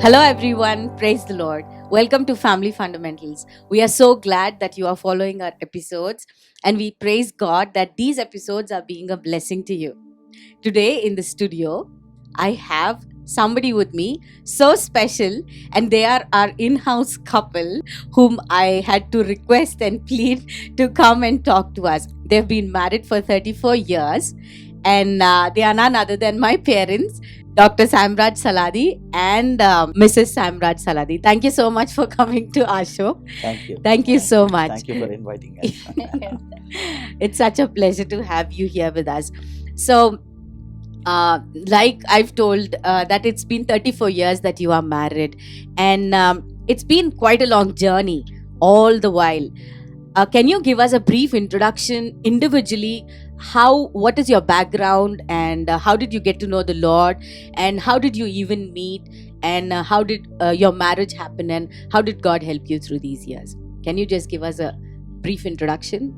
Hello, everyone. Praise the Lord. Welcome to Family Fundamentals. We are so glad that you are following our episodes, and we praise God that these episodes are being a blessing to you. Today in the studio, I have somebody with me so special, and they are our in house couple whom I had to request and plead to come and talk to us. They've been married for 34 years, and they are none other than my parents, Dr. Samraj Saladi and Mrs. Samraj Saladi. Thank you so much for coming to our show. Thank you. Thank you so much. Thank you for inviting us. It's such a pleasure to have you here with us. So, like I've told, that it's been 34 years that you are married, and it's been quite a long journey all the while. Can you give us a brief introduction individually? What is your background, and how did you get to know the Lord, and how did you even meet, and how did your marriage happen, and how did God help you through these years? Can you just give us a brief introduction?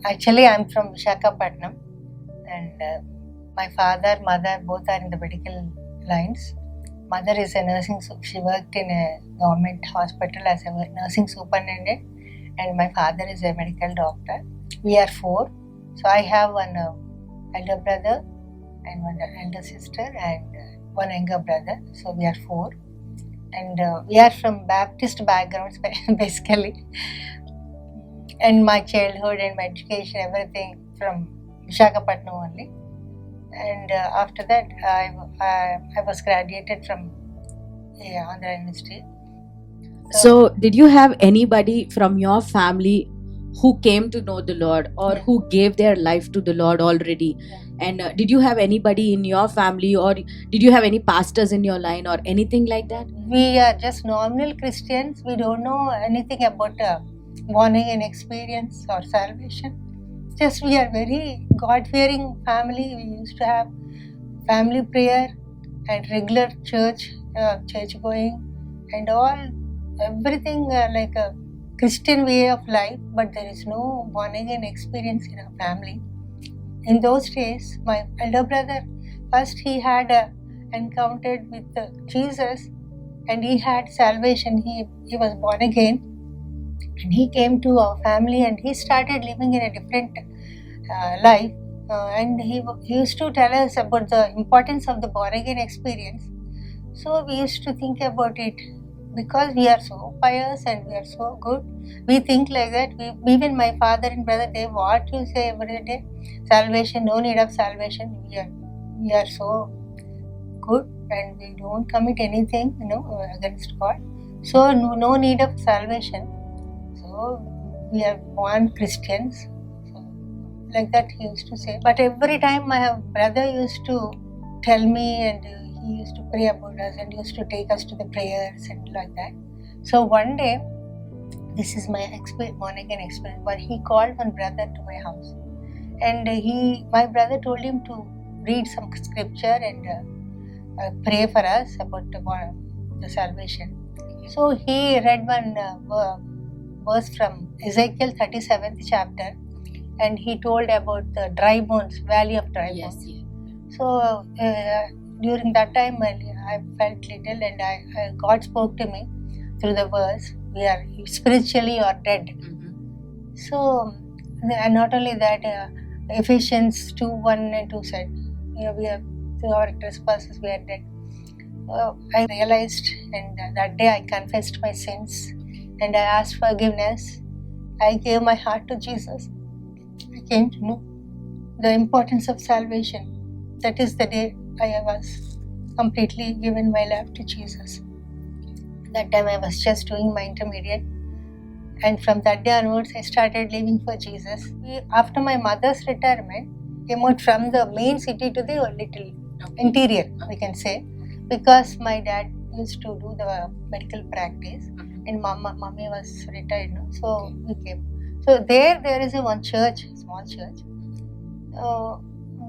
Actually, I'm from Visakhapatnam, and my father, mother, both are in the medical lines. Mother is a nursing. She worked in a government hospital as a nursing superintendent, and my father is a medical doctor. We are four. So I have one elder brother and one elder sister and one younger brother. So we are four, and we are from Baptist backgrounds basically. And my childhood and my education, everything from Visakhapatnam only. And after that, I was graduated from Andhra University. So, did you have anybody from your family who came to know the Lord, or who gave their life to the Lord already? And did you have anybody in your family, or did you have any pastors in your line, or anything like that? We are just normal Christians. We don't know anything about born again experience or salvation. Just we are very God-fearing family. We used to have family prayer and regular church going, and all everything like a Christian way of life. But there is no born again experience in our family. In those days, my elder brother first he had encountered with Jesus, and he had salvation. He was born again, and he came to our family, and he started living in a different life. And he used to tell us about the importance of the born again experience. So we used to think about it, because we are so pious and we are so good. We think like that. Even my father and brother, they what you say every day, salvation, no need of salvation. We are so good and we don't commit anything, against God. So no need of salvation. So we are born Christians. So, like that he used to say. But every time my brother used to tell me, and he used to pray about us and used to take us to the prayers and like that. So one day, this is my born again experience, but he called one brother to my house, and my brother told him to read some scripture and pray for us about the salvation. So he read one verse from Ezekiel 37th chapter, and he told about the dry bones, valley of dry bones. Yeah. So during that time, I felt little, and God spoke to me through the verse, we are spiritually or dead. Mm-hmm. So, and not only that, Ephesians 2:1 and 2 said, we are through our trespasses, we are dead. I realized, and that day I confessed my sins, and I asked forgiveness. I gave my heart to Jesus. I came to know the importance of salvation. That is the day I was completely given my life to Jesus. That time I was just doing my intermediate, and from that day onwards I started living for Jesus. After my mother's retirement, came out from the main city to the little interior, we can say, because my dad used to do the medical practice, and mommy was retired, so we came. So there is one church, small church.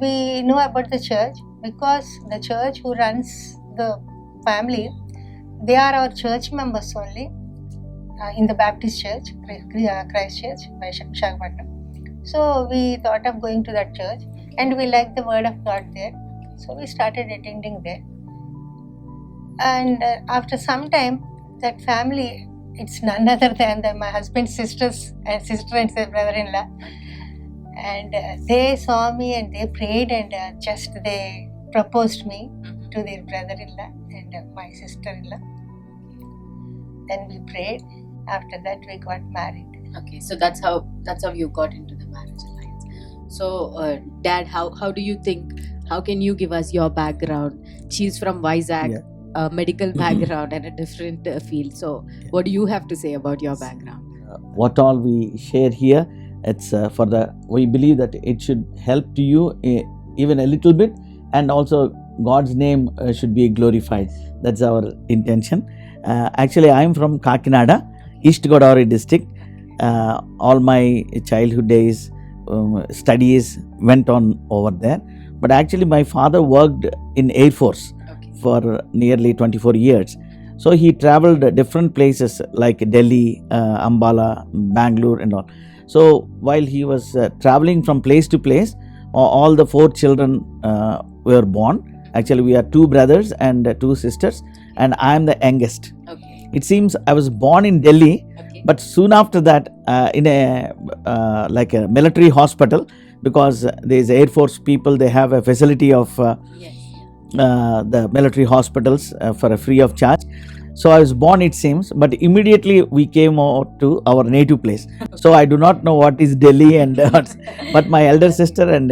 We know about the church because the church who runs the family, they are our church members only in the Baptist church, Christ Church, Visakhapatnam. So we thought of going to that church, and we liked the word of God there. So we started attending there. And after some time, that family, it's none other than my husband's sister and their brother-in-law. And they saw me and they prayed, and just they proposed me to their brother-in-law and my sister-in-law. Then we prayed. After that, we got married. Okay, so that's how you got into the marriage alliance. So, Dad, how do you think? How can you give us your background? She's from Vizag, Yeah. a medical background and a different field. So, what do you have to say about your background? What all we share here, it's we believe that it should help to you even a little bit, and also God's name should be glorified. That's our intention. Actually, I'm from Kakinada, East Godavari district. All my childhood days, studies went on over there. But actually, my father worked in Air Force Okay. for nearly 24 years. So he traveled different places like Delhi, Ambala, Bangalore and all. So while he was traveling from place to place, all the 4 children were born. Actually, we are 2 brothers and 2 sisters, and I am the youngest. Okay. It seems I was born in Delhi, Okay. but soon after that, in a like a military hospital, because there is Air Force people, they have a facility of Yes. the military hospitals for a free of charge. So I was born, it seems, but immediately we came out to our native place. So I do not know what is Delhi and but my elder sister and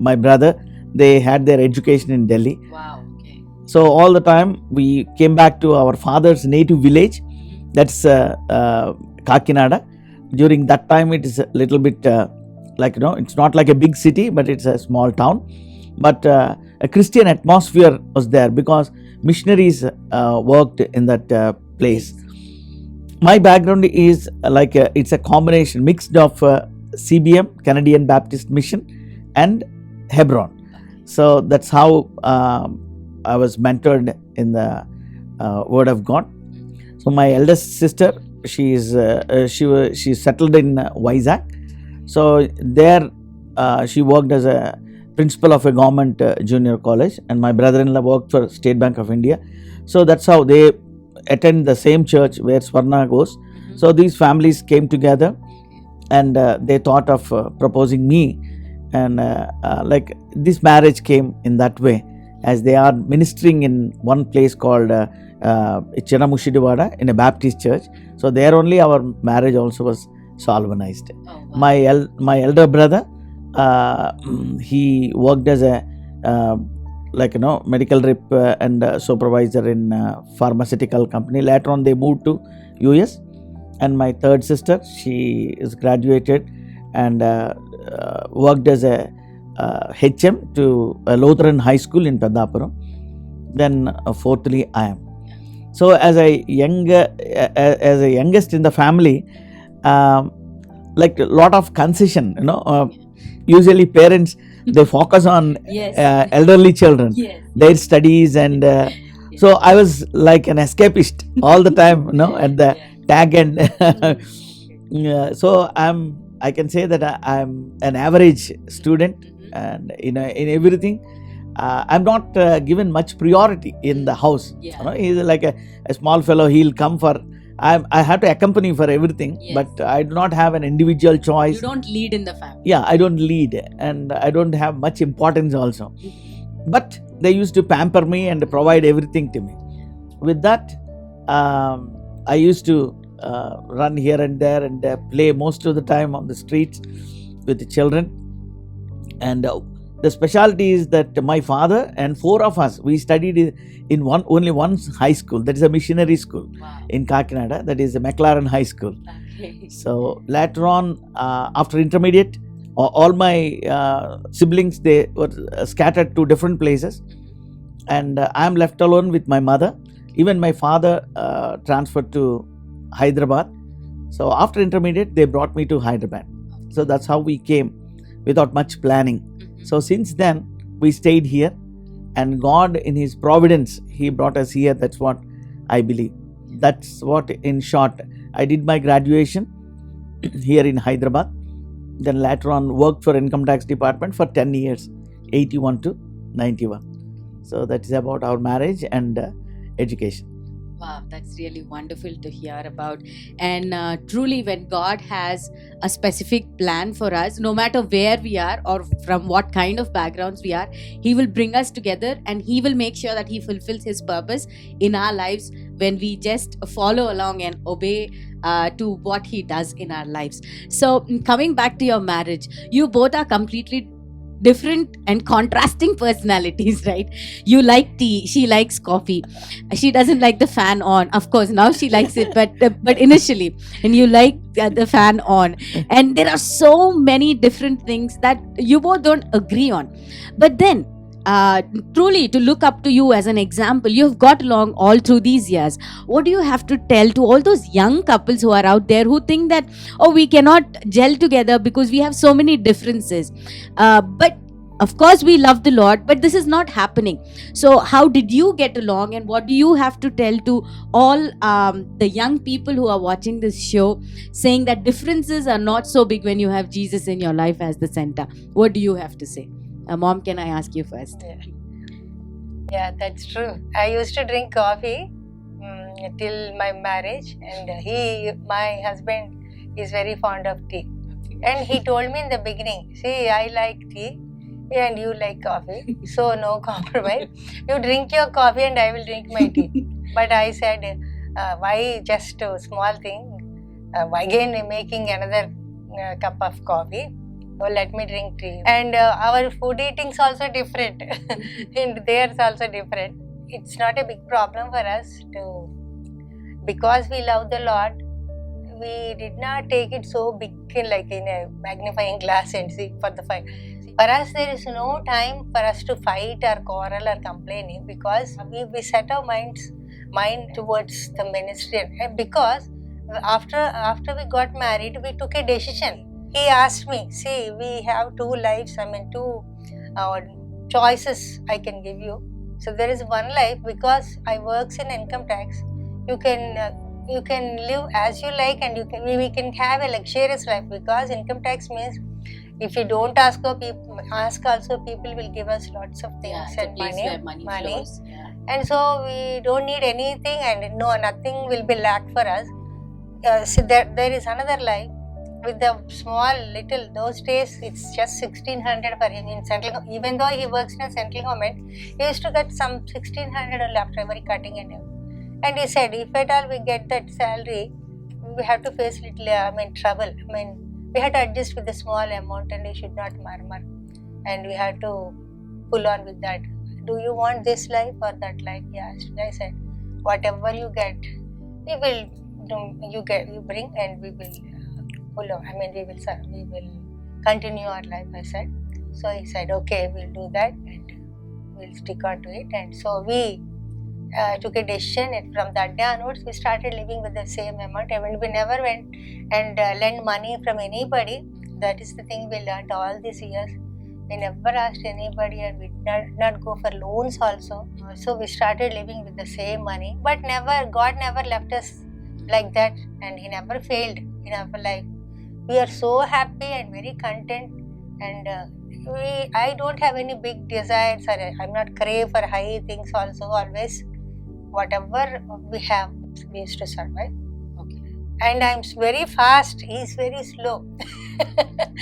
my brother, they had their education in Delhi. Wow. Okay. So all the time we came back to our father's native village, that's Kakinada. During that time, it is a little bit like, it's not like a big city, but it's a small town. But a Christian atmosphere was there because missionaries worked in that place. My background is it's a combination mixed of CBM, Canadian Baptist Mission, and Hebron. So that's how I was mentored in the Word of God. So my eldest sister, she's settled in Vizag. So there she worked as a principal of a government junior college, and my brother-in-law worked for State Bank of India. So that's how they attend the same church where Swarna goes. So these families came together, and they thought of proposing me, and like this marriage came in that way, as they are ministering in one place called Chenamushidivada in a Baptist church. So there only our marriage also was solemnized. Oh, wow. My elder brother, he worked as a medical rep and supervisor in pharmaceutical company. Later on they moved to US. And my third sister, she is graduated and worked as a HM to a Lutheran high school in Pedapuram. Then fourthly I am. So as a youngest in the family, like a lot of concession, usually parents, they focus on Yes. elderly children, Yes. their studies, and so I was like an escapist all the time, at the tag end. Yeah, so I can say that I'm an average student, and in everything I'm not given much priority in the house. Yeah. He's like a small fellow, he'll come for, I have to accompany for everything. Yes. But I do not have an individual choice. You don't lead in the family. Yeah, I don't lead, and I don't have much importance also. But they used to pamper me and provide everything to me. With that, I used to run here and there and play most of the time on the streets with the children. And the specialty is that my father and 4 of us, we studied in only one high school, that is a missionary school Wow. in Kakinada, that is a McLaren High School. Okay. So later on, after intermediate, all my siblings, they were scattered to different places, and I am left alone with my mother. Even my father transferred to Hyderabad. So after intermediate, they brought me to Hyderabad. So that's how we came, without much planning. So since then, we stayed here, and God in His providence, He brought us here. That's what I believe. That's what, in short, I did my graduation here in Hyderabad. Then later on worked for Income Tax Department for 10 years, 81 to 91. So that is about our marriage. And education. Wow, that's really wonderful to hear about. And truly, when God has a specific plan for us, no matter where we are or from what kind of backgrounds we are, He will bring us together and He will make sure that He fulfills His purpose in our lives when we just follow along and obey to what He does in our lives. So, coming back to your marriage, you both are completely different and contrasting personalities, right? You like tea, she likes coffee. She doesn't like the fan on. Of course, now she likes it, but initially, and you like the fan on. And there are so many different things that you both don't agree on. But then, truly, to look up to you as an example, you have got along all through these years. What do you have to tell to all those young couples who are out there who think that, oh, we cannot gel together because we have so many differences? But of course, we love the Lord, but this is not happening. So, how did you get along, and what do you have to tell to all the young people who are watching this show, saying that differences are not so big when you have Jesus in your life as the center? What do you have to say? Mom, can I ask you first? Yeah, that's true. I used to drink coffee till my marriage, and my husband, is very fond of tea. And he told me in the beginning, see, I like tea and you like coffee, so no compromise. You drink your coffee and I will drink my tea. But I said, why just a small thing? Again, making another cup of coffee. Oh, let me drink tea. And our food eating's also different. And theirs also different. It's not a big problem for us because we love the Lord. We did not take it so big, like in a magnifying glass and see for the fight. For us, there is no time for us to fight or quarrel or complaining, because we set our mind towards the ministry. And because after we got married, we took a decision. He asked me, see, we have two lives, two choices I can give you. So there is one life, because I works in income tax. You can live as you like, and we can have a luxurious life, because income tax means if you don't ask also, people will give us lots of things and money. Flows. Yeah. And so we don't need anything, and nothing will be lacked for us. So there is another life with the small little. Those days it's just 1,600 for him in central. Even though he works in central government, he used to get some 1,600 only after every cutting and everything. And he said, if at all we get that salary, we have to face little trouble. We had to adjust with the small amount, and we should not murmur. And we had to pull on with that. Do you want this life or that life? He asked. I said, whatever you get, we will you bring, and we will pull on. We will continue our life, I said. So he said, okay, we'll do that, and we'll stick on to it. And so we took a decision, and from that day onwards, we started living with the same amount. And we never went and lent money from anybody. That is the thing we learned all these years. We never asked anybody, and we did not go for loans also. So we started living with the same money. But God never left us like that, and He never failed in our life. We are so happy and very content, and I don't have any big desires, or I'm not crave for high things also. Always, whatever we have, we used to survive. Okay. And I'm very fast. He's very slow.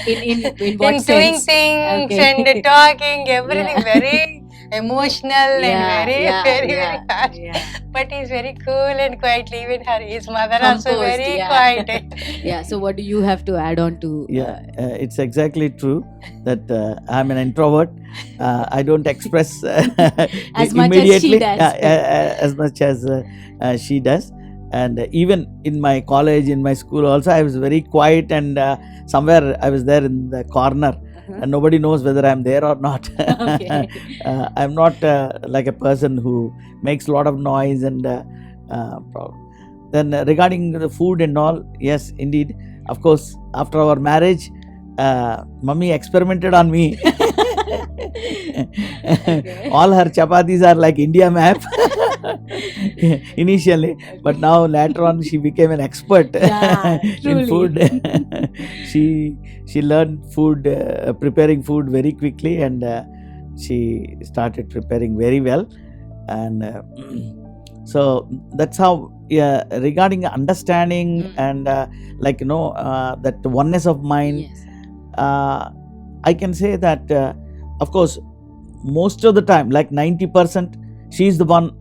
In what in sense? doing things and talking, everything very emotional and very fast. Yeah. But he's very cool and quietly. Even his mother Composed, also very quiet. Yeah. So what do you have to add on to? It's exactly true that I'm an introvert. I don't express As much as she immediately does. as much as she does. And even in my college, in my school also, I was very quiet, and somewhere I was there in the corner, and nobody knows whether I'm there or not. Okay. I'm not like a person who makes a lot of noise and then regarding the food and all, yes, indeed, of course, after our marriage, mummy experimented on me. All her chapatis are like India map initially, but now later on she became an expert in food. She learned food, preparing food very quickly, and she started preparing very well. And So that's how, regarding understanding Mm. and that oneness of mind, Yes. I can say that, of course, most of the time, like 90%, she is the one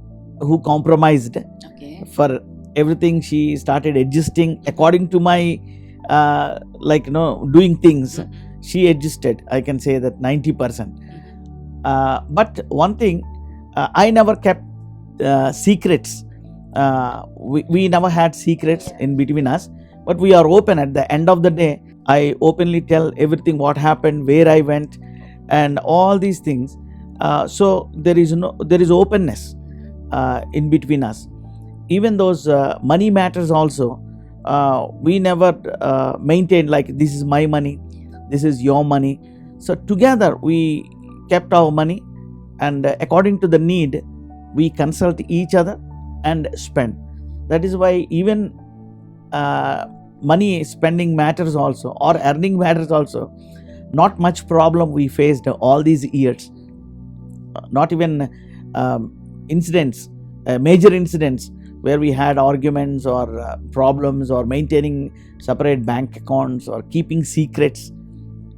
who compromised. Okay. For everything, she started adjusting according to my doing things. Mhm. She adjusted, I can say that 90%. But one thing, I never kept secrets. We never had secrets in between us, but we are open. At the end of the day, I openly tell everything, what happened, where I went, and all these things. So there is openness in between us. Even those money matters also, we never maintained like this is my money, this is your money. So together we kept our money, and according to the need, we consult each other and spend. That is why even money spending matters also, or earning matters also. Not much problem we faced all these years. Not even incidents, major incidents where we had arguments or problems or maintaining separate bank accounts or keeping secrets.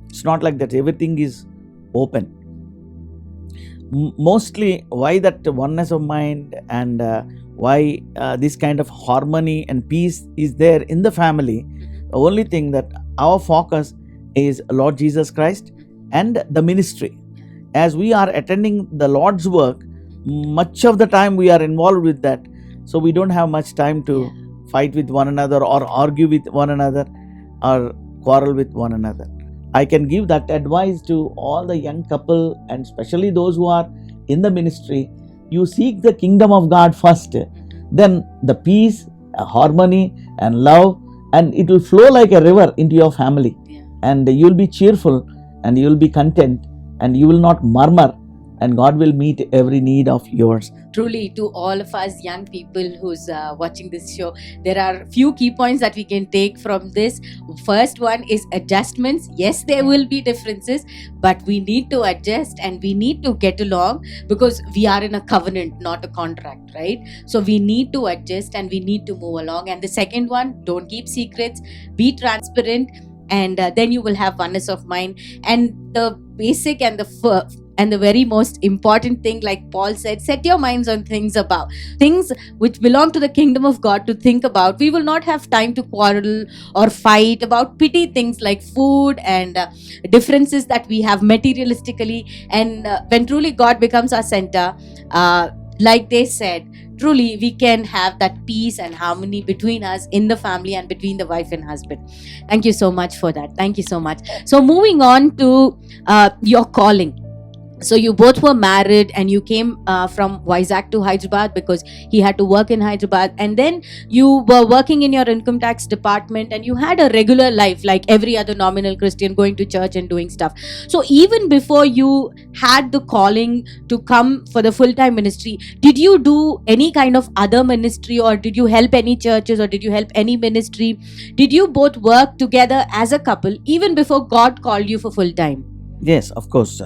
It's not like that. Everything is open. Mostly why that oneness of mind, and why this kind of harmony and peace is there in the family. The only thing that our focus is Lord Jesus Christ and the ministry. As we are attending the Lord's work, much of the time we are involved with that. So we don't have much time to fight with one another or argue with one another or quarrel with one another. I can give that advice to all the young couple, and especially those who are in the ministry. You seek the kingdom of God first, then the peace, harmony and love, and it will flow like a river into your family. Yeah. And you will be cheerful, and you will be content, and you will not murmur, and God will meet every need of yours. Truly, to all of us young people who's watching this show, there are few key points that we can take from this. First one is adjustments. Yes, there will be differences, but we need to adjust and we need to get along, because we are in a covenant, not a contract, right? So we need to adjust and we need to move along. And the second one, don't keep secrets, be transparent, and then you will have oneness of mind. And the basic and the very most important thing, like Paul said, set your minds on things which belong to the kingdom of God to think about. We will not have time to quarrel or fight about petty things like food and differences that we have materialistically. And when truly God becomes our center, like they said, truly we can have that peace and harmony between us in the family and between the wife and husband. Thank you so much for that. Thank you so much. So moving on to your calling. So you both were married and you came from Vizag to Hyderabad because he had to work in Hyderabad, and then you were working in your income tax department, and you had a regular life like every other nominal Christian, going to church and doing stuff. So even before you had the calling to come for the full-time ministry, did you do any kind of other ministry, or did you help any churches, or did you help any ministry? Did you both work together as a couple even before God called you for full-time? Yes, of course.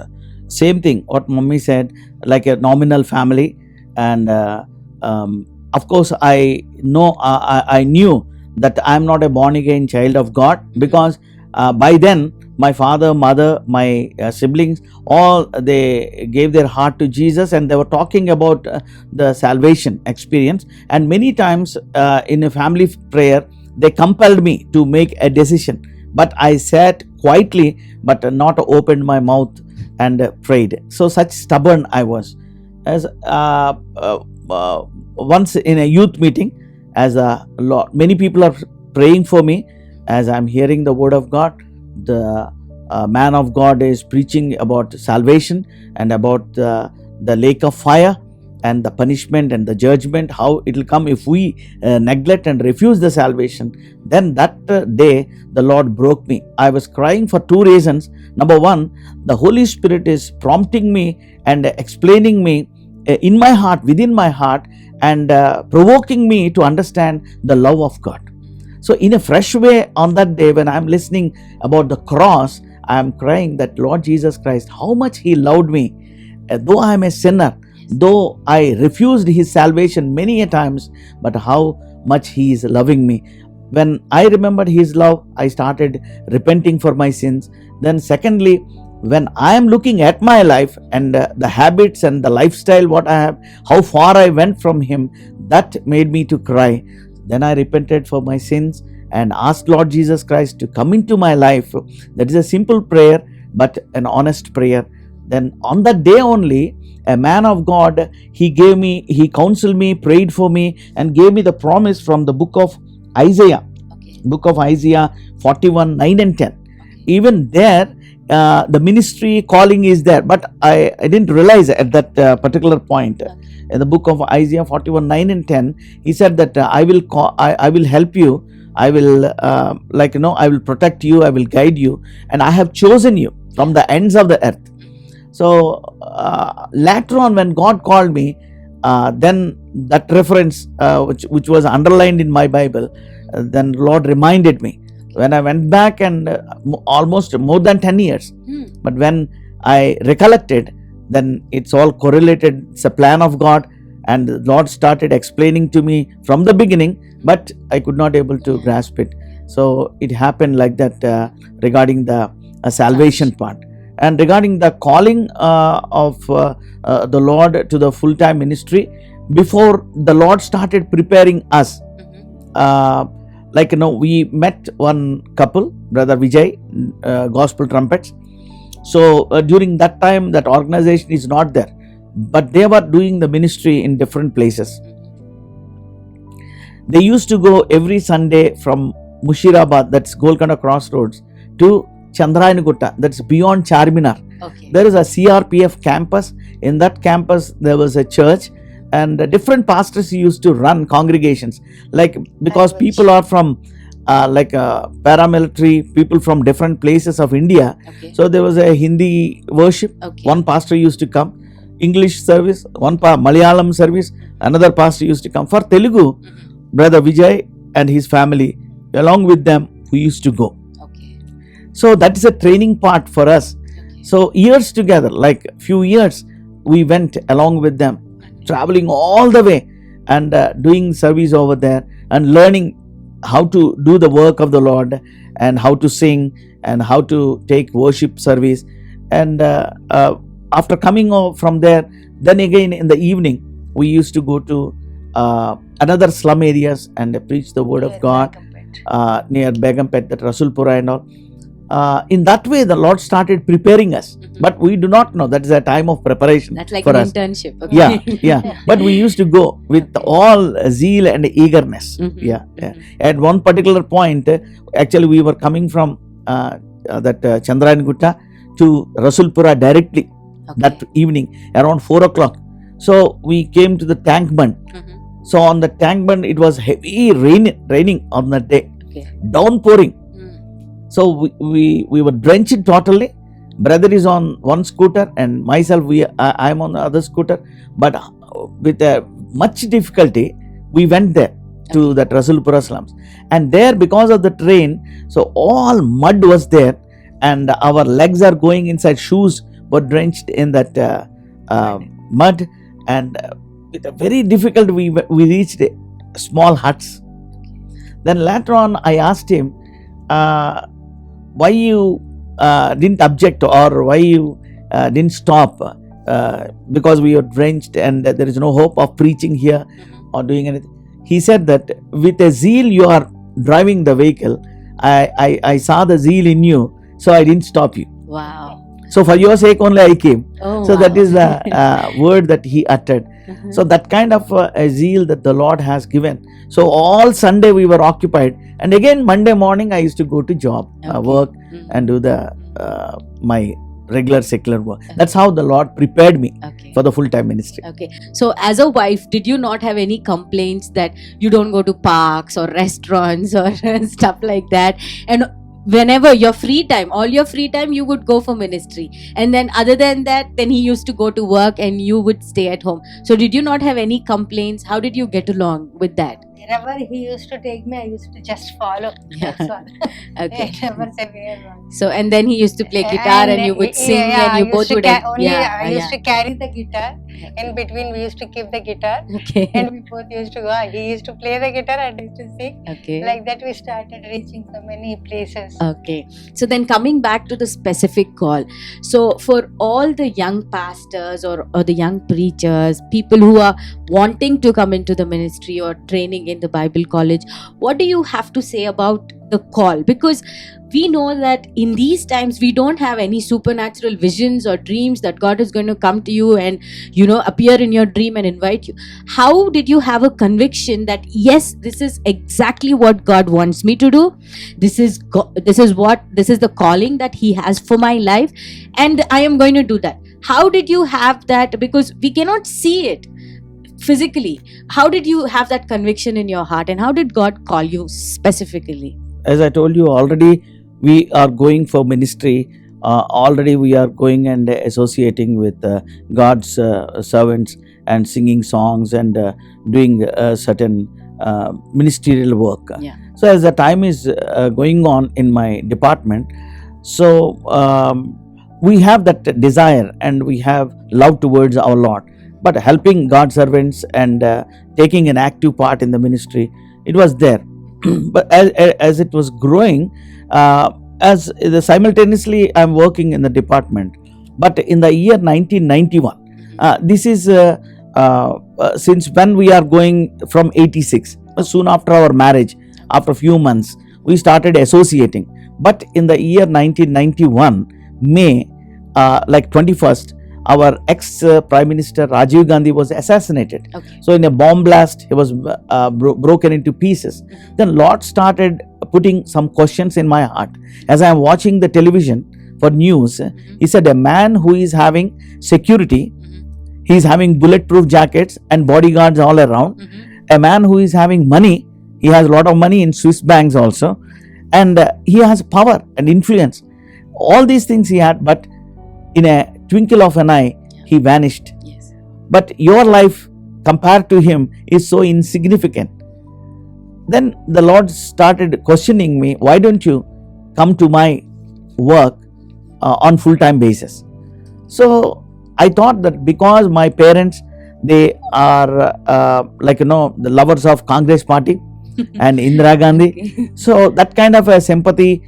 Same thing what Mummy said, like a nominal family. And of course I knew that I am not a born again child of God, because by then my father, mother, my siblings, all they gave their heart to Jesus, and they were talking about the salvation experience. And many times in a family prayer they compelled me to make a decision, but I sat quietly but not opened my mouth and prayed. So such stubborn I was. As once in a youth meeting, as many people are praying for me, as I'm hearing the word of God, the man of God is preaching about salvation and about the lake of fire and the punishment and the judgment, how it will come if we neglect and refuse the salvation. Then that day the Lord broke me. I was crying for two reasons. Number one, the Holy Spirit is prompting me and explaining me in my heart, within my heart, and provoking me to understand the love of God. So in a fresh way, on that day when I'm listening about the cross, I am crying that Lord Jesus Christ, how much He loved me. Though I am a sinner, Though I refused his salvation many a times, but how much he is loving me. When I remembered his love, I started repenting for my sins. Then secondly, when I am looking at my life and the habits and the lifestyle what I have, how far I went from him, that made me to cry. Then I repented for my sins and asked Lord Jesus Christ to come into my life. That is a simple prayer, but an honest prayer. Then on that day only, a man of God, he counseled me, prayed for me, and gave me the promise from the book of Isaiah. Okay. Book of Isaiah 41, 9 and 10. Even there, the ministry calling is there, but I didn't realize at that particular point. In the book of Isaiah 41, 9 and 10, he said that I will help you, I will I will protect you, I will guide you, and I have chosen you from the ends of the earth. So later on, when God called me, then that reference which was underlined in my Bible, then Lord reminded me. When I went back and almost more than 10 years, but when I recollected, then it's all correlated. It's a plan of God, and the Lord started explaining to me from the beginning, but I could not able to grasp it. So it happened like that regarding the salvation part. And regarding the calling of the Lord to the full-time ministry, before the Lord started preparing us, we met one couple, Brother Vijay, Gospel Trumpets. So during that time, that organization is not there, but they were doing the ministry in different places. They used to go every Sunday from Mushirabad, that's Golconda Crossroads, to Chandrayanagutta, that's beyond Charminar. Okay. There is a CRPF campus. In that campus, there was a church, and different pastors used to run congregations. Because people are from paramilitary, people from different places of India. Okay. So there was a Hindi worship. Okay. One pastor used to come. English service, one Malayalam service, another pastor used to come. For Telugu, Brother Vijay and his family, along with them, we used to go. Okay. So that is a training part for us. Okay. So years together, few years, we went along with them, traveling all the way and doing service over there and learning how to do the work of the Lord and how to sing and how to take worship service. And after coming from there, then again in the evening, we used to go to another slum areas and preach the word of God near Begumpet, that Rasulpura and all. In that way, the Lord started preparing us, but we do not know that is a time of preparation. That's like for an us. internship. Okay. Yeah. But we used to go with all zeal and eagerness. At one particular point, actually, we were coming from that Chandrayanagutta to Rasulpura directly that evening around 4 o'clock. So we came to the tank bund. So on the tank bund, it was heavy raining on that day, downpouring. So we were drenched totally. Brother is on one scooter and myself, I am on the other scooter. But with much difficulty, we went there to that Rasulpura slums. And there, because of the rain, so all mud was there, and our legs are going inside, shoes were drenched in that mud. And with a very difficult, we reached small huts. Then later on, I asked him, why you didn't object, or why you didn't stop, because we were drenched and there is no hope of preaching here or doing anything. He said that with a zeal you are driving the vehicle. I saw the zeal in you, so I didn't stop you. Wow. So for your sake only I came. So wow. that is the word that he uttered. So that kind of a zeal that the Lord has given. So all Sunday we were occupied, and again Monday morning I used to go to job, work, and do the my regular secular work. That's how the Lord prepared me for the full-time ministry. Okay. So as a wife, did you not have any complaints that you don't go to parks or restaurants or stuff like that? And whenever your free time, all your free time, you would go for ministry. And then other than that, then he used to go to work and you would stay at home. So did you not have any complaints? How did you get along with that? wherever he used to take me, I used to just follow. That's all. Okay. I never say where. So, and then he used to play guitar and you would sing yeah, and I you used both to would. I used to carry the guitar. In between, we used to keep the guitar, Okay. and we both used to go. He used to play the guitar, and I used to sing. Okay. Like that, we started reaching so many places. Okay. So then coming back to the specific call. So for all the young pastors or the young preachers, people who are wanting to come into the ministry or training in the Bible college, what do you have to say about the call? Because we know that in these times we don't have any supernatural visions or dreams that God is going to come to you and appear in your dream and invite you. How did you have a conviction that yes, this is exactly what God wants me to do? This is the calling that He has for my life, and I am going to do that. How did you have that? Because we cannot see it physically. How did you have that conviction in your heart, and how did God call you specifically? As I told you already, we are going for ministry. Already we are going and associating with God's servants and singing songs and doing certain ministerial work. Yeah. So as the time is going on in my department, so we have that desire and we have love towards our Lord. But helping God's servants and taking an active part in the ministry, it was there. But as it was growing, simultaneously I'm working in the department. But in the year 1991, this is since when we are going from 86, soon after our marriage, after a few months, we started associating. But in the year 1991, May, like 21st, our ex-Prime Minister Rajiv Gandhi was assassinated. Okay. So in a bomb blast, he was broken into pieces. Then Lord started putting some questions in my heart. As I am watching the television for news, He said, a man who is having security, he is having bulletproof jackets and bodyguards all around. A man who is having money, he has a lot of money in Swiss banks also, and he has power and influence. All these things he had, but in a twinkle of an eye, he vanished. Yes. But your life compared to him is so insignificant. Then the Lord started questioning me, why don't you come to my work on full-time basis? So I thought that because my parents, they are the lovers of Congress party and Indira Gandhi. Okay. So that kind of a sympathy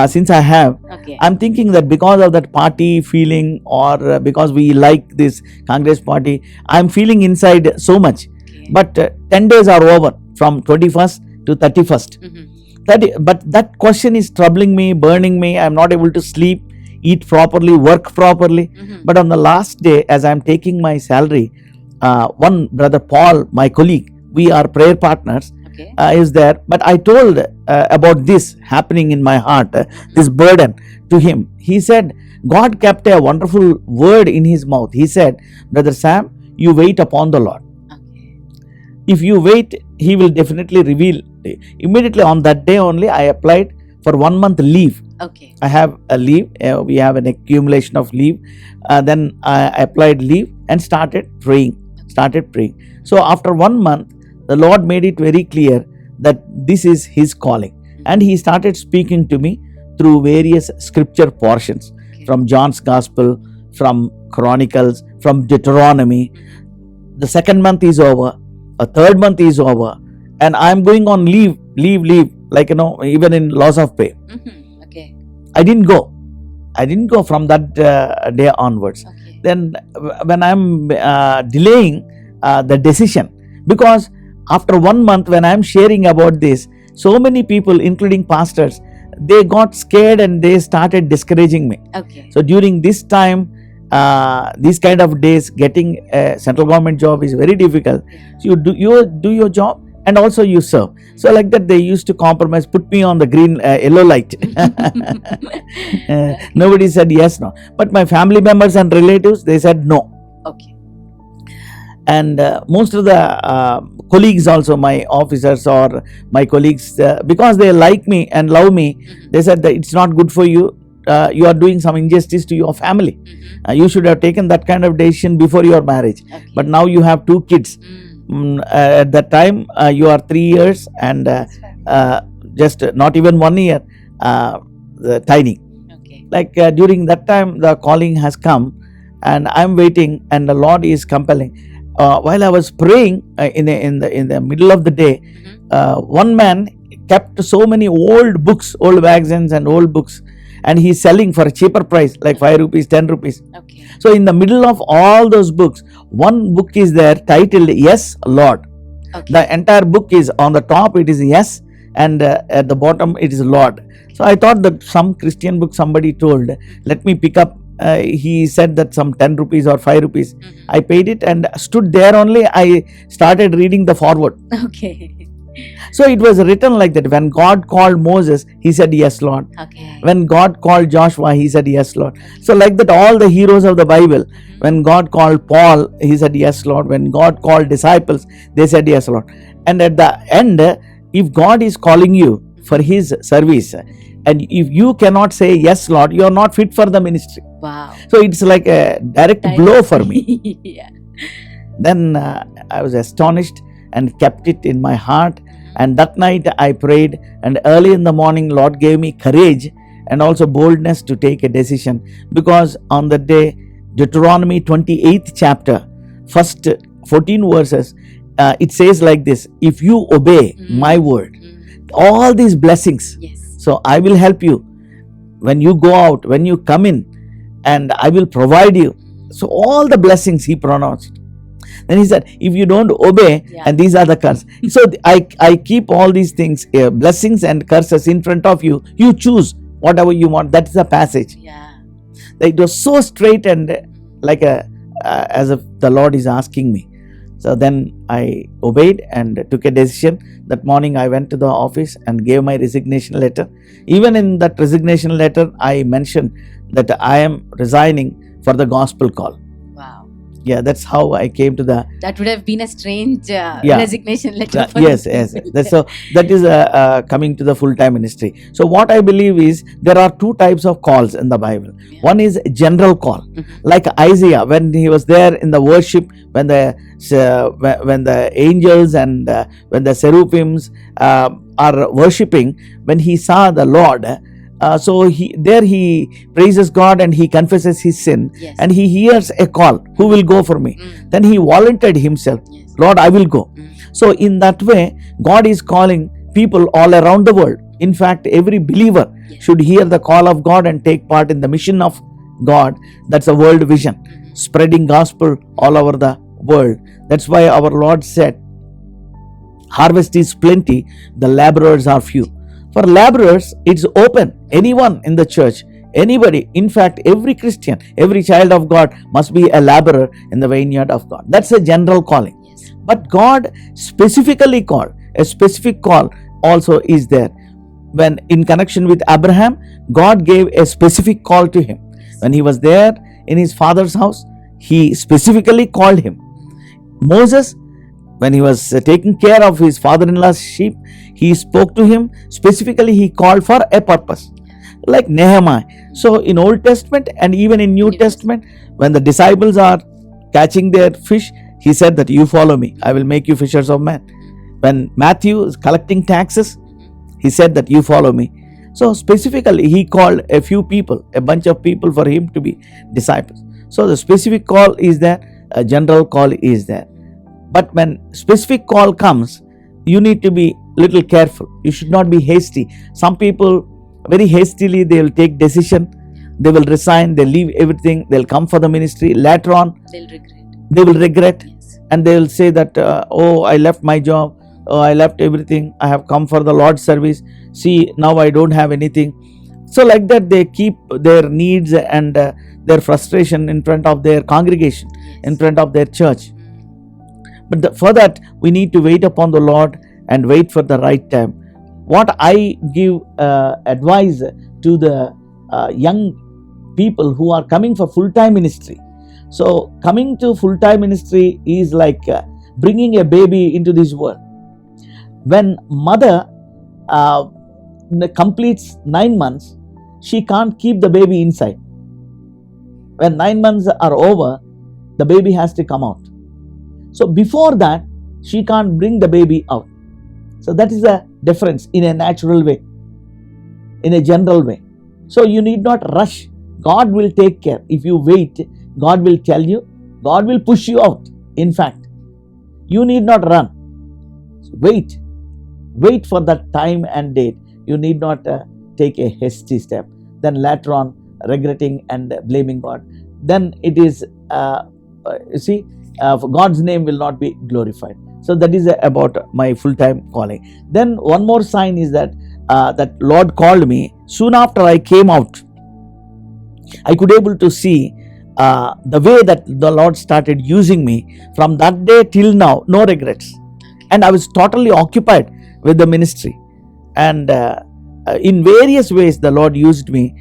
since I have, Okay. I'm thinking that because of that party feeling or because we like this Congress party, I'm feeling inside so much. Okay. But 10 days are over from 21st to 31st. But that question is troubling me, burning me. I'm not able to sleep, eat properly, work properly. But on the last day, as I'm taking my salary, one brother Paul, my colleague, we are prayer partners, Okay. is there. But I told about this happening in my heart, this burden to him. He said, God kept a wonderful word in his mouth. He said, Brother Sam, you wait upon the Lord. Okay. If you wait, He will definitely reveal. Immediately on that day only, I applied for 1 month leave. Okay. I have a leave. We have an accumulation of leave. Then I applied leave and started praying. So after 1 month, the Lord made it very clear that this is His calling. And He started speaking to me through various scripture portions, from John's Gospel, from Chronicles, from Deuteronomy. The second month is over. A third month is over. And I'm going on leave, like, even in loss of pay. Okay. I didn't go from that day onwards. Okay. Then when I'm delaying the decision, because after 1 month when I'm sharing about this, so many people, including pastors, they got scared and they started discouraging me. Okay. So during this time, these kind of days, getting a central government job is very difficult. So you do your job and also you serve. So like that, they used to compromise, put me on the yellow light. Nobody said yes, no. But my family members and relatives, they said no. Okay. And most of the colleagues also, my officers or my colleagues, because they like me and love me, they said that it's not good for you. You are doing some injustice to your family. You should have taken that kind of decision before your marriage. Okay. But now you have 2 kids. At that time, you are 3 years and That's right. just not even 1 year, tiny. Okay. Like during that time, the calling has come, and I'm waiting, and the Lord is compelling. While I was praying in the middle of the day, one man kept so many old books, old magazines and old books, and he's selling for a cheaper price, like 5 rupees, 10 rupees. Okay. So in the middle of all those books, one book is there titled Yes, Lord. Okay. The entire book is on the top, it is Yes, and at the bottom it is Lord. So I thought that some Christian book somebody told, let me pick up. He said that some 10 rupees or 5 rupees. I paid it and stood there only. I started reading the forward. Okay. So it was written like that. When God called Moses, he said, Yes, Lord. Okay. When God called Joshua, he said, Yes, Lord. So like that, all the heroes of the Bible, when God called Paul, he said, Yes, Lord. When God called disciples, they said, Yes, Lord. And at the end, if God is calling you for his service, and if you cannot say, Yes, Lord, you are not fit for the ministry. Wow. So it's like a direct blow for me. Yeah. Then I was astonished and kept it in my heart. And that night I prayed, and early in the morning, Lord gave me courage and also boldness to take a decision. Because on the day, Deuteronomy 28th chapter, first 14 verses, it says like this: if you obey my word, all these blessings, Yes. so I will help you when you go out, when you come in, and I will provide you. So all the blessings he pronounced. Then he said, if you don't obey, and these are the curses. So I keep all these things, blessings and curses in front of you. You choose whatever you want. That is the passage. Yeah. It was so straight and like as if the Lord is asking me. So then I obeyed and took a decision. That morning I went to the office and gave my resignation letter. Even in that resignation letter, I mentioned that I am resigning for the gospel call. Wow. Yeah, that's how I came to the. That would have been a strange resignation letter. For Yes. people. That's so. That is coming to the full-time ministry. So what I believe is there are two types of calls in the Bible. Yeah. One is general call, like Isaiah when he was there in the worship, when the angels and when the seraphims are worshiping, when he saw the Lord. So he praises God and he confesses his sin. Yes. And he hears a call, who will go for me? Then he volunteered himself. Yes. Lord, I will go. So in that way, God is calling people all around the world. In fact, every believer should hear the call of God and take part in the mission of God. That's a world vision, spreading gospel all over the world. That's why our Lord said, harvest is plenty, the laborers are few. For laborers, it's open. Anyone in the church, anybody, in fact, every Christian, every child of God must be a laborer in the vineyard of God. That's a general calling. Yes. But God specifically called, a specific call also is there. When in connection with Abraham, God gave a specific call to him. When he was there in his father's house, he specifically called him. Moses, when he was taking care of his father-in-law's sheep, he spoke to him. Specifically, he called for a purpose. Like Nehemiah. So in Old Testament and even in New Testament, when the disciples are catching their fish, he said that you follow me, I will make you fishers of men. When Matthew is collecting taxes, he said that you follow me. So specifically, he called a few people, a bunch of people for him to be disciples. So the specific call is there, a general call is there. But when specific call comes, you need to be little careful. You should not be hasty. Some people very hastily, they will take decision, they will resign, they leave everything, they'll come for the ministry. Later on, they will regret. Yes. And they will say that, oh, I left my job, oh, I left everything, I have come for the Lord's service. See, now I don't have anything. So like that, they keep their needs and their frustration in front of their congregation, in front of their church. But for that, we need to wait upon the Lord and wait for the right time. What I give advice to the young people who are coming for full-time ministry. So coming to full-time ministry is like bringing a baby into this world. When mother completes 9 months, she can't keep the baby inside. When 9 months are over, the baby has to come out. So before that, she can't bring the baby out. So that is the difference in a natural way, in a general way. So you need not rush. God will take care. If you wait, God will tell you, God will push you out. In fact, you need not run. Wait for that time and date. You need not take a hasty step, then later on regretting and blaming God. Then it is, God's name will not be glorified. So that is about my full-time calling. Then one more sign is that that Lord called me. Soon after I came out, I could able to see the way that the Lord started using me. From that day till now, no regrets. And I was totally occupied with the ministry. And in various ways, the Lord used me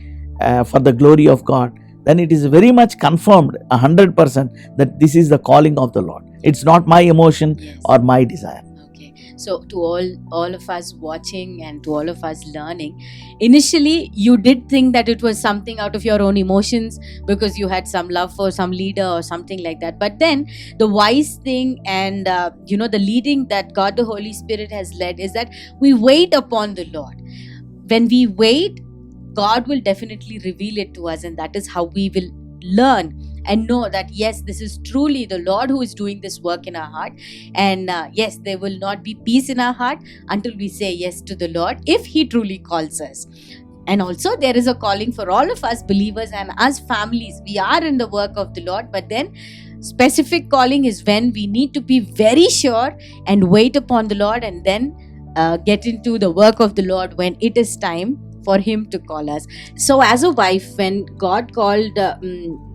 for the glory of God. Then it is very much confirmed 100% that this is the calling of the Lord. It's not my emotion Yes. or my desire. Okay. So to all of us watching and to all of us learning, initially you did think that it was something out of your own emotions because you had some love for some leader or something like that. But then the wise thing and the leading that God the Holy Spirit has led is that we wait upon the Lord. When we wait, God will definitely reveal it to us, and that is how we will learn and know that yes, this is truly the Lord who is doing this work in our heart. And yes, there will not be peace in our heart until we say yes to the Lord, if He truly calls us. And also there is a calling for all of us believers and us families. We are in the work of the Lord, but then specific calling is when we need to be very sure and wait upon the Lord, and then get into the work of the Lord when it is time for Him to call us. So as a wife, when God called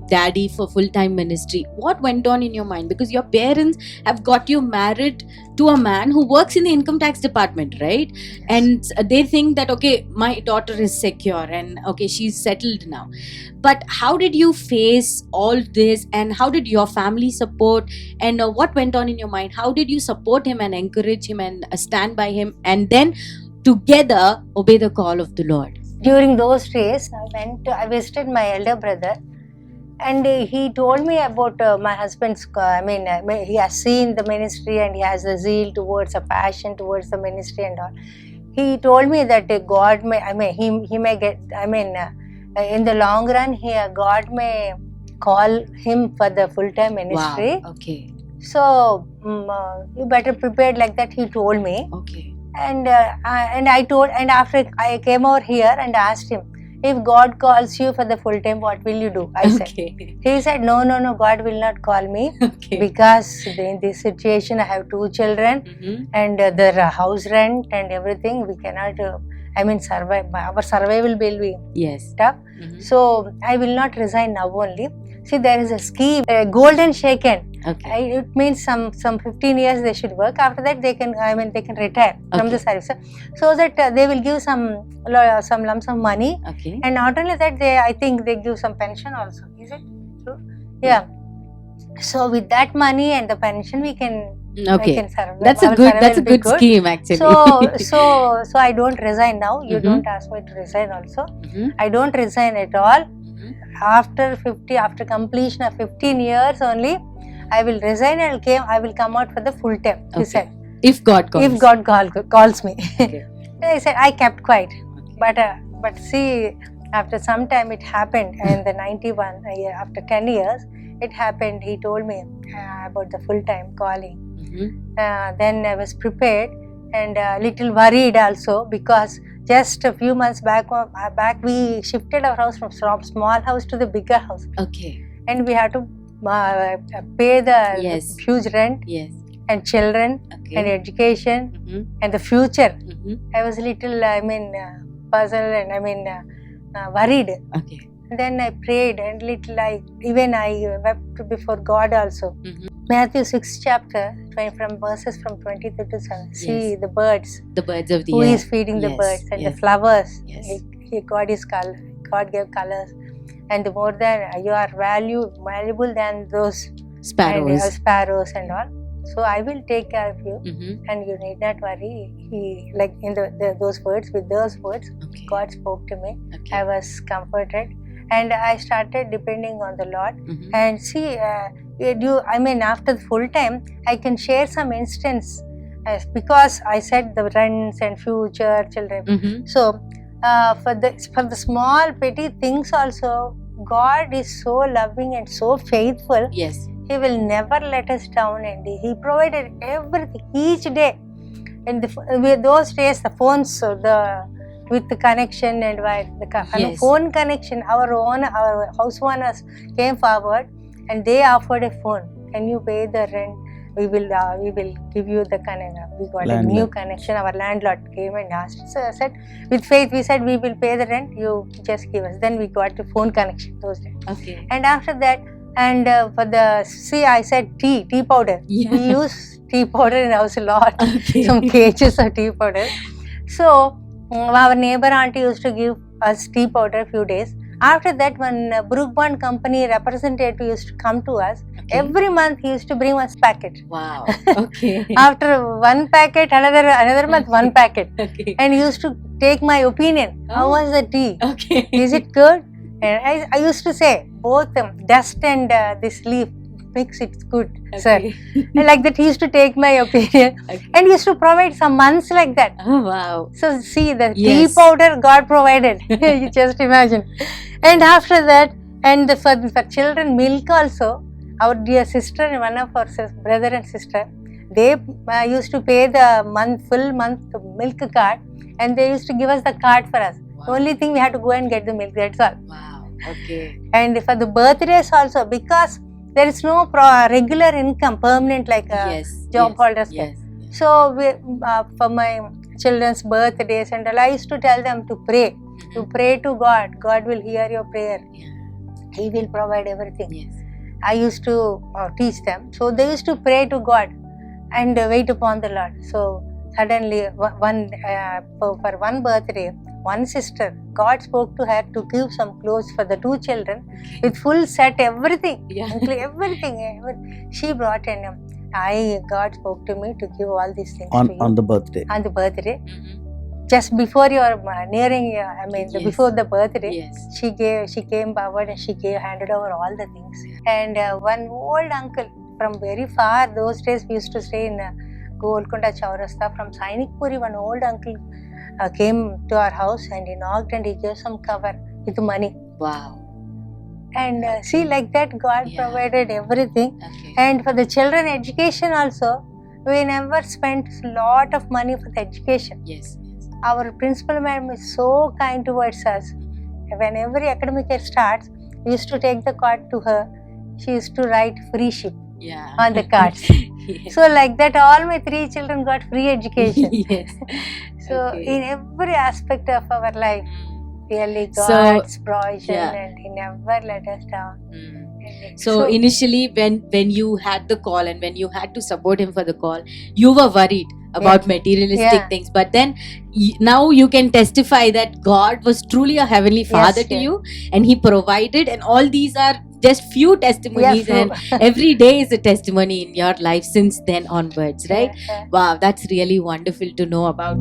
Daddy for full-time ministry, what went on in your mind? Because your parents have got you married to a man who works in the income tax department, right? And they think that, okay, my daughter is secure and okay, she's settled now. But how did you face all this, and how did your family support, and what went on in your mind? How did you support him and encourage him and stand by him, and then together obey the call of the Lord? During those days, I visited my elder brother, and he told me about my husband's. He has seen the ministry and he has a zeal towards, a passion towards the ministry and all. He told me that God may, he may get. In the long run, God may call him for the full-time ministry. Wow. Okay. So you better prepare like that. He told me. Okay. And after I came over here and asked him, if God calls you for the full time, what will you do? I said. Okay. He said, no, God will not call me Okay. because in this situation I have 2 children Mhm. and the house rent and everything. We cannot, survive. Our survival will be Yes. tough. Mhm. So I will not resign now only. See, there is a scheme, golden shaken. Okay. It means some 15 years they should work. After that they can retire from the service, so that they will give some lump sum money, Okay. and not only that, I think they give some pension also. Is it true? Yeah. So with that money and the pension, we can Okay. survive. That's a Our good. survival That's a will be good scheme, actually. So I don't resign now. You Mhm. don't ask me to resign also. Mhm. I don't resign at all. Mhm. After completion of 15 years only, I will resign and I will come out for the full time. He Okay. said, If God calls. if God calls me. Okay. I said, I kept quiet. Okay. But see, after some time it happened, in the 91, after 10 years, it happened. He told me about the full time calling. Mhm. Then I was prepared and a little worried also, because just a few months back we shifted our house from small house to the bigger house, Okay. and we had to pay the Yes. huge rent Yes. and children Okay. and education Mhm. and the future. Mhm. I was a little puzzled and worried. Okay. Then I prayed and I wept before God also. Mhm. Matthew 6th chapter, from verses from 23 to 7. See Yes. the birds, The birds of the who air. is feeding the Yes, birds, and the yes. flowers. Yes. God gave colors, and more than you are valuable than those Sparrows. and, sparrows and all. So I will take care of you, Mhm. and you need not worry. He, like in those words, with those words, Okay. God spoke to me. Okay. I was comforted, and I started depending on the Lord. Mhm. And see, I mean, after the full time, I can share some instance because I said the rents and future children. Mhm. So, for the small petty things also, God is so loving and so faithful. Yes. He will never let us down, and He provided everything each day. And with those days, the phones, so with the connection and Yes. phone connection, our house owners came forward and they offered a phone. Can you pay the rent? We will give you the connection. We got a new Landlord. connection. Our landlord came and asked. So I said, with faith, we said we will pay the rent. You just give us. Then we got the phone connection those days. Okay. And after that, and for the I said tea powder. Yeah. We use tea powder in house a lot. Okay. Some cages of tea powder. So our neighbor auntie used to give us tea powder a few days. After that, when Brook Bond company representative used to come to us, Okay. every month he used to bring one packet. Wow. Okay. After one packet, another month one packet, Okay. and he used to take my opinion. How Oh. was the tea? Okay. Is it good? And I used to say both dust and this leaf mix, it's good, sir. Okay. And like that, he used to take my opinion Okay. and used to provide some months like that. Oh wow. So see, the Yes. tea powder God provided. You just imagine. And after that, and for children, milk also. Our dear sister and one of our brother and sister, they used to pay the full month milk card, and they used to give us the card for us. Wow. The only thing we had to go and get the milk. That's all. Wow. Okay. And for the birthdays also, because there is no regular income, permanent like Yes. job Yes. holders get. Yes. Yes. So for my children's birthdays and all, I used to tell them to pray. To pray to God. God will hear your prayer. Yeah. He will provide everything. Yes. I used to teach them. So they used to pray to God and wait upon the Lord. So suddenly, for one birthday, one sister, God spoke to her to give some clothes for the two children with full set, everything. Yeah. Everything. She brought in. God spoke to me to give all these things to you on the birthday. on the birthday. Mhm. Just before your nearing, Yes. before the birthday, Yes. she came forward and she handed over all the things. And one old uncle from very far, those days we used to stay in Golconda Chaurasta, from Sainikpuri, one old uncle came to our house and he knocked and he gave some cover with money. Wow. And see, like that, God Yeah. provided everything. Okay. And for the children education also, we never spent a lot of money for the education. Yes. Yes. Our principal ma'am is so kind towards us. When every academic year starts, we used to take the card to her. She used to write free ship Yeah. on the cards. Yes. So like that, all my three children got free education. Yes. So Okay. in every aspect of our life, really So, God's provision, yeah. and He never let us down. Mm. And So initially, when you had the call and when you had to support him for the call, you were worried about materialistic Yeah. things. But then now you can testify that God was truly a heavenly Father to yes. you, and He provided. And all these are just few testimonies, Yeah, and every day is a testimony in your life since then onwards, right? Yeah. Wow, that's really wonderful to know about.